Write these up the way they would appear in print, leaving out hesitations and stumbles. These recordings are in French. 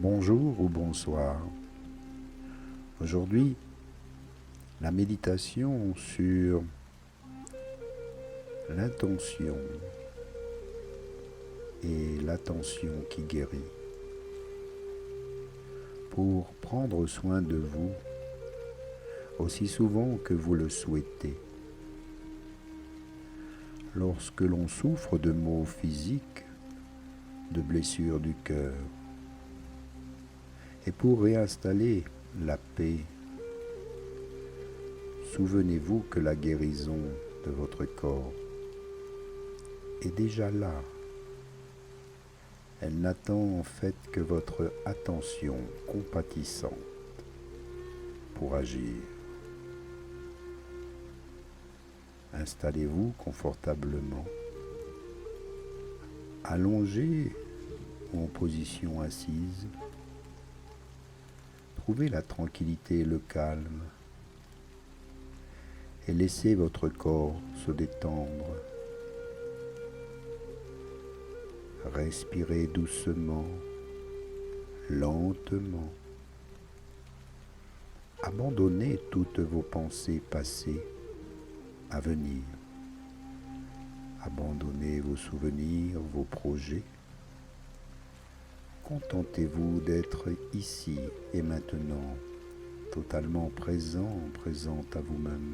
Bonjour ou bonsoir. Aujourd'hui, la méditation sur l'intention et l'attention qui guérit. Pour prendre soin de vous aussi souvent que vous le souhaitez. Lorsque l'on souffre de maux physiques, de blessures du cœur, et pour réinstaller la paix, souvenez-vous que la guérison de votre corps est déjà là. Elle n'attend en fait que votre attention compatissante pour agir. Installez-vous confortablement, allongé ou en position assise. Trouvez la tranquillité et le calme et laissez votre corps se détendre. Respirez doucement, lentement. Abandonnez toutes vos pensées passées à venir. Abandonnez vos souvenirs, vos projets. Contentez-vous d'être ici et maintenant, totalement présent, présente à vous-même.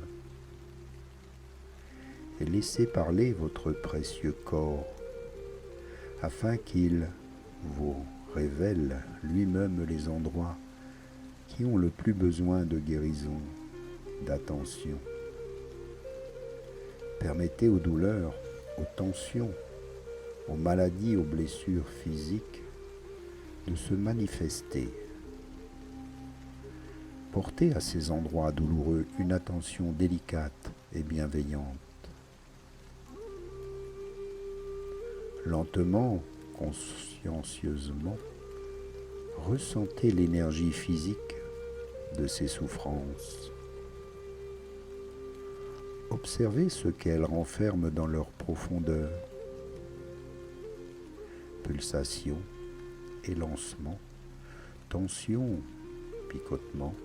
Et laissez parler votre précieux corps, afin qu'il vous révèle lui-même les endroits qui ont le plus besoin de guérison, d'attention. Permettez aux douleurs, aux tensions, aux maladies, aux blessures physiques de se manifester. Portez à ces endroits douloureux une attention délicate et bienveillante. Lentement, consciencieusement, ressentez l'énergie physique de ces souffrances. Observez ce qu'elles renferment dans leur profondeur. Pulsations, élancements, tensions, picotements,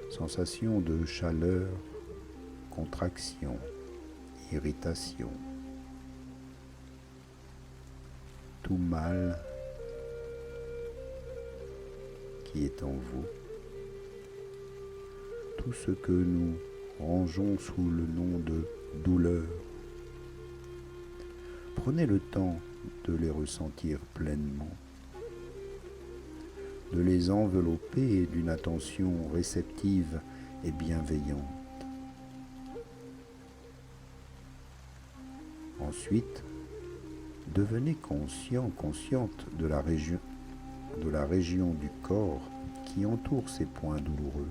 sensations de chaleur, contraction, irritation. Tout mal qui est en vous, tout ce que nous rangeons sous le nom de douleur. Prenez le temps de les ressentir pleinement, de les envelopper d'une attention réceptive et bienveillante. Ensuite, devenez conscient, consciente de la région du corps qui entoure ces points douloureux.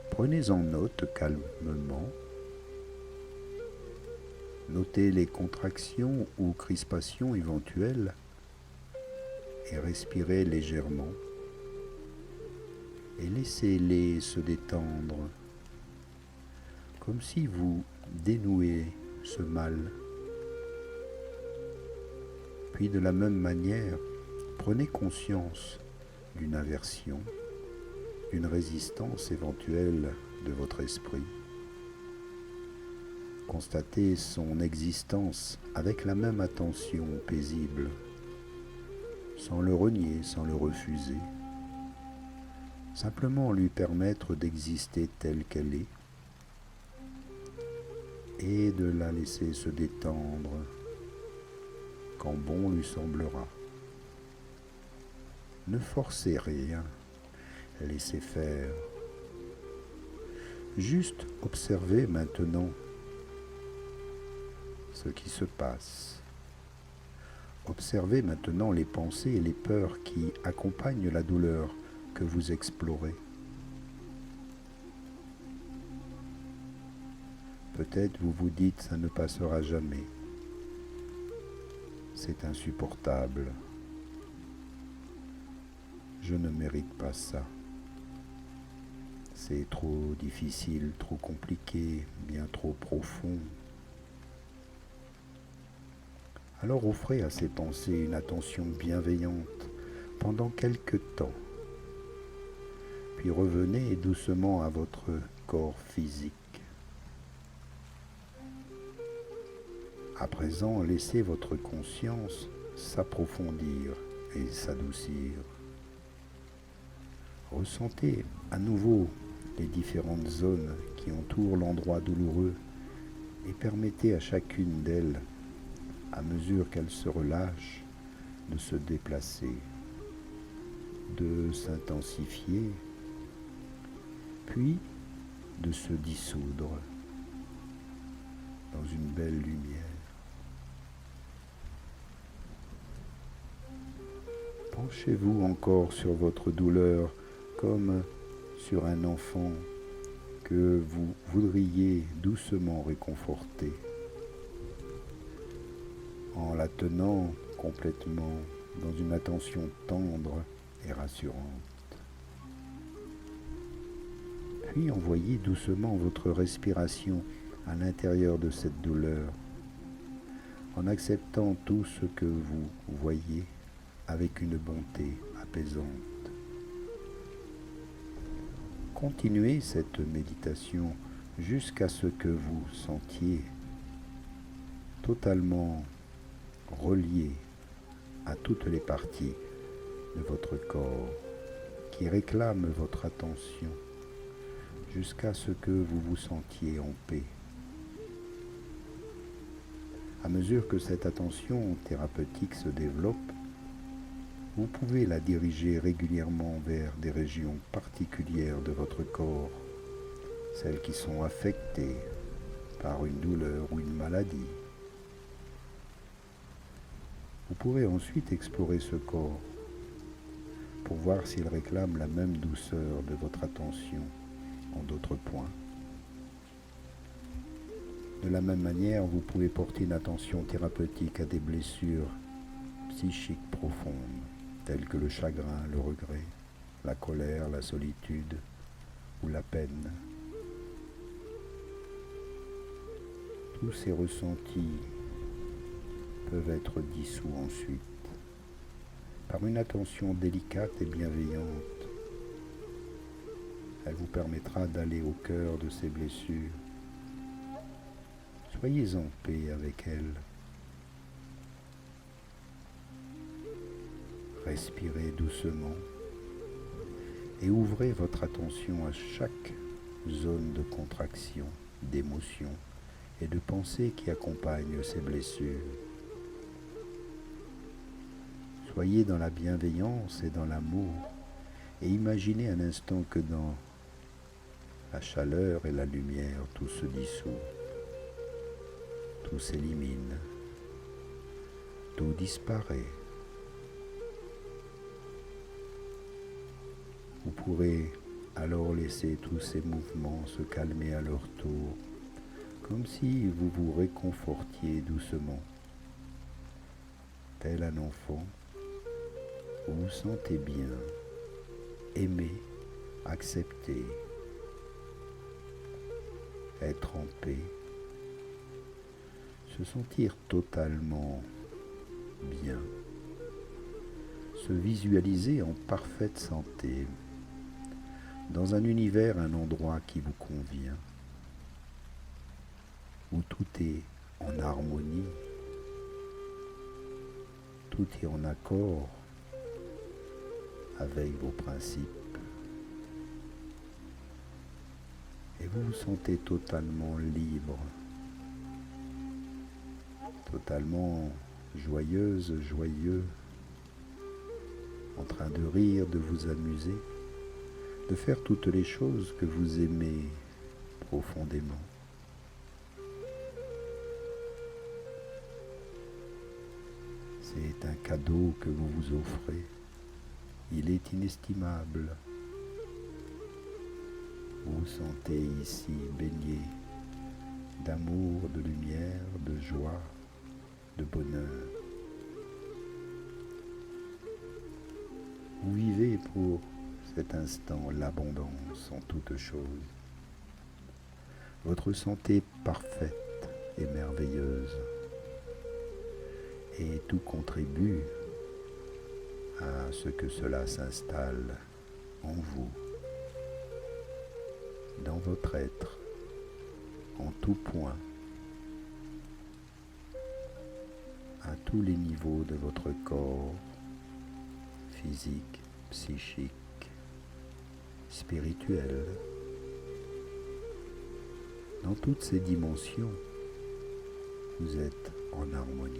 Prenez en note calmement. Notez les contractions ou crispations éventuelles et respirez légèrement et laissez-les se détendre comme si vous dénouez ce mal. Puis de la même manière, prenez conscience d'une aversion, d'une résistance éventuelle de votre esprit. Constatez son existence avec la même attention paisible, sans le renier, sans le refuser. Simplement lui permettre d'exister telle qu'elle est et de la laisser se détendre quand bon lui semblera. Ne forcez rien, laissez faire. Juste observez maintenant ce qui se passe. Observez maintenant les pensées et les peurs qui accompagnent la douleur que vous explorez. Peut-être vous vous dites, ça ne passera jamais. C'est insupportable. Je ne mérite pas ça. C'est trop difficile, trop compliqué, bien trop profond. Alors offrez à ces pensées une attention bienveillante pendant quelque temps. Puis revenez doucement à votre corps physique. À présent, laissez votre conscience s'approfondir et s'adoucir. Ressentez à nouveau les différentes zones qui entourent l'endroit douloureux et permettez à chacune d'elles, à mesure qu'elle se relâche, de se déplacer, de s'intensifier, puis de se dissoudre dans une belle lumière. Penchez-vous encore sur votre douleur comme sur un enfant que vous voudriez doucement réconforter en la tenant complètement dans une attention tendre et rassurante. Puis envoyez doucement votre respiration à l'intérieur de cette douleur en acceptant tout ce que vous voyez avec une bonté apaisante. Continuez cette méditation jusqu'à ce que vous sentiez totalement relié à toutes les parties de votre corps qui réclament votre attention jusqu'à ce que vous vous sentiez en paix. À mesure que cette attention thérapeutique se développe, vous pouvez la diriger régulièrement vers des régions particulières de votre corps, celles qui sont affectées par une douleur ou une maladie. Vous pourrez ensuite explorer ce corps pour voir s'il réclame la même douceur de votre attention en d'autres points. De la même manière, vous pouvez porter une attention thérapeutique à des blessures psychiques profondes, telles que le chagrin, le regret, la colère, la solitude ou la peine. Tous ces ressentis peuvent être dissous ensuite par une attention délicate et bienveillante. Elle vous permettra d'aller au cœur de ces blessures. Soyez en paix avec elles. Respirez doucement et ouvrez votre attention à chaque zone de contraction, d'émotion et de pensée qui accompagne ces blessures. Soyez dans la bienveillance et dans l'amour et imaginez un instant que dans la chaleur et la lumière, tout se dissout, tout s'élimine, tout disparaît. Vous pourrez alors laisser tous ces mouvements se calmer à leur tour, comme si vous vous réconfortiez doucement. Tel un enfant, vous vous sentez bien, aimé, accepté, être en paix, se sentir totalement bien, se visualiser en parfaite santé, dans un univers, un endroit qui vous convient, où tout est en harmonie, tout est en accord avec vos principes. Et vous vous sentez totalement libre, totalement joyeuse, joyeux, en train de rire, de vous amuser, de faire toutes les choses que vous aimez profondément. C'est un cadeau que vous vous offrez. Il est inestimable. Vous vous sentez ici baigné d'amour, de lumière, de joie, de bonheur. Vous vivez pour cet instant l'abondance en toutes choses. Votre santé parfaite et merveilleuse. et tout contribue à ce que cela s'installe en vous, dans votre être, en tout point, à tous les niveaux de votre corps, physique, psychique, spirituel. Dans toutes ces dimensions, vous êtes en harmonie,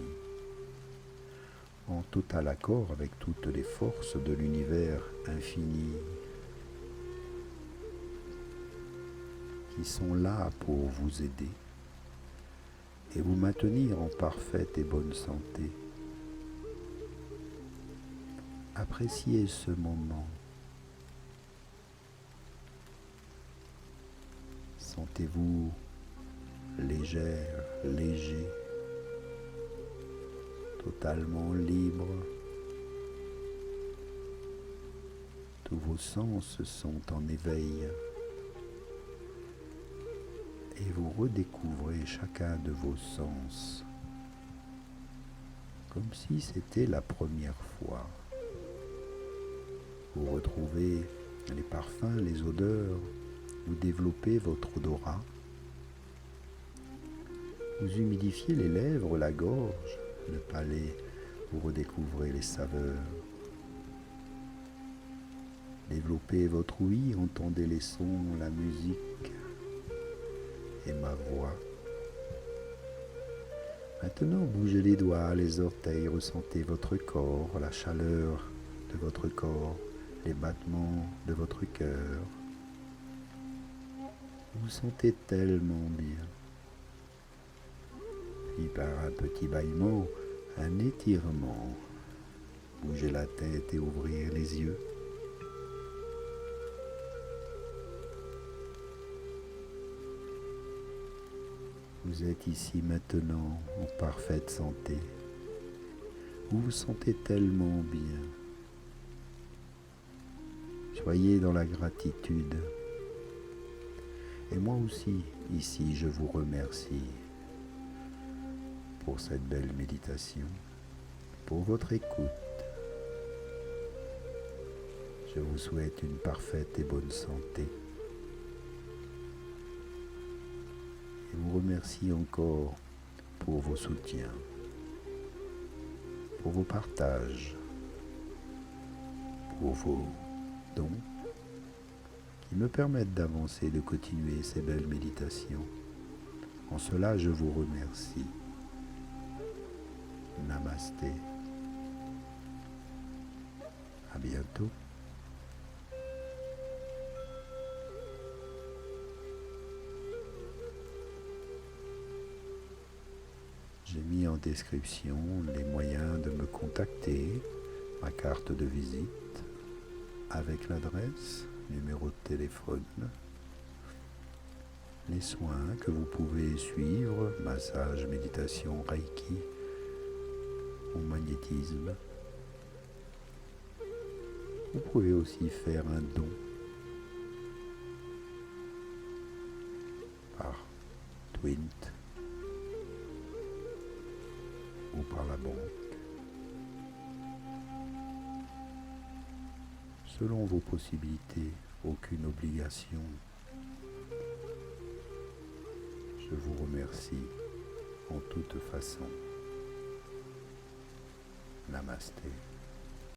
en total accord avec toutes les forces de l'univers infini qui sont là pour vous aider et vous maintenir en parfaite et bonne santé. Appréciez ce moment. Sentez-vous légère, léger, totalement libre. Tous vos sens sont en éveil et vous redécouvrez chacun de vos sens comme si c'était la première fois. Vous retrouvez les parfums, les odeurs, vous développez votre odorat, vous humidifiez les lèvres, la gorge, le palais, vous redécouvrez les saveurs. Développez votre ouïe, entendez les sons, la musique et ma voix. Maintenant, bougez les doigts, les orteils, ressentez votre corps, la chaleur de votre corps, les battements de votre cœur. Vous vous sentez tellement bien. Puis par un petit bâillement, un étirement, bougez la tête et ouvrir les yeux. Vous êtes ici maintenant en parfaite santé. Vous vous sentez tellement bien. Soyez dans la gratitude. Et moi aussi, ici, je vous remercie pour cette belle méditation, pour votre écoute. Je vous souhaite une parfaite et bonne santé. Et vous remercie encore pour vos soutiens, pour vos partages, pour vos dons qui me permettent d'avancer, de continuer ces belles méditations. En cela, je vous remercie. Namasté. À bientôt. J'ai mis en description les moyens de me contacter, ma carte de visite, avec l'adresse, numéro de téléphone, les soins que vous pouvez suivre, massage, méditation, reiki ou magnétisme. Vous pouvez aussi faire un don par Twint ou par la banque. Selon vos possibilités, aucune obligation. Je vous remercie en toute façon. Namasté.